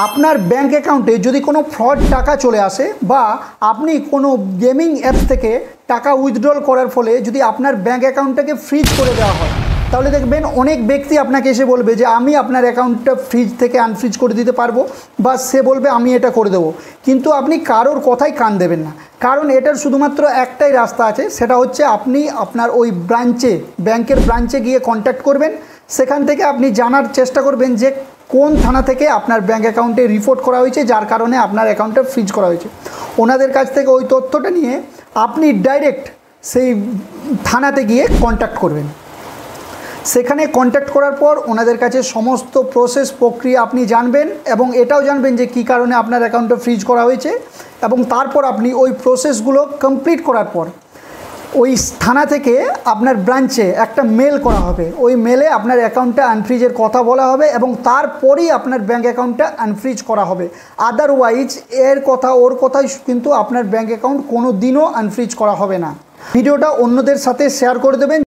আপনার ব্যাঙ্ক অ্যাকাউন্টে যদি কোনো ফ্রড টাকা চলে আসে বা আপনি কোনো গেমিং অ্যাপস থেকে টাকা উইথড্রল করার ফলে যদি আপনার ব্যাঙ্ক অ্যাকাউন্টটাকে ফ্রিজ করে দেওয়া হয়, তাহলে দেখবেন অনেক ব্যক্তি আপনাকে এসে বলবে যে আমি আপনার অ্যাকাউন্টটা ফ্রিজ থেকে আনফ্রিজ করে দিতে পারবো, বা সে বলবে আমি এটা করে দেবো। কিন্তু আপনি কারোর কথাই কান দেবেন না, কারণ এটার শুধুমাত্র একটাই রাস্তা আছে, সেটা হচ্ছে আপনি আপনার ওই ব্রাঞ্চে, ব্যাংকের ব্রাঞ্চে গিয়ে কন্ট্যাক্ট করবেন। সেখান থেকে আপনি জানার চেষ্টা করবেন যে কোন থানা থেকে আপনার ব্যাঙ্ক অ্যাকাউন্টে রিপোর্ট করা হয়েছে, যার কারণে আপনার অ্যাকাউন্টটা ফ্রিজ করা হয়েছে। ওনাদের কাছ থেকে ওই তথ্যটা নিয়ে আপনি ডাইরেক্ট সেই থানাতে গিয়ে কন্ট্যাক্ট করবেন। সেখানে কন্ট্যাক্ট করার পর ওনাদের কাছে সমস্ত প্রসেস প্রক্রিয়া আপনি জানবেন এবং এটাও জানবেন যে কী কারণে আপনার অ্যাকাউন্টটা ফ্রিজ করা হয়েছে। এবং তারপর আপনি ওই প্রসেসগুলো কমপ্লিট করার পর ওই থানা থেকে আপনার ব্রাঞ্চে একটা মেল করা হবে। ওই মেলে আপনার অ্যাকাউন্টটা আনফ্রিজের কথা বলা হবে এবং তারপরেই আপনার ব্যাঙ্ক অ্যাকাউন্টটা আনফ্রিজ করা হবে। আদারওয়াইজ এর কথা ওর কথাই কিন্তু আপনার ব্যাঙ্ক অ্যাকাউন্ট কোনো দিনও আনফ্রিজ করা হবে না। ভিডিওটা অন্যদের সাথে শেয়ার করে দেবেন।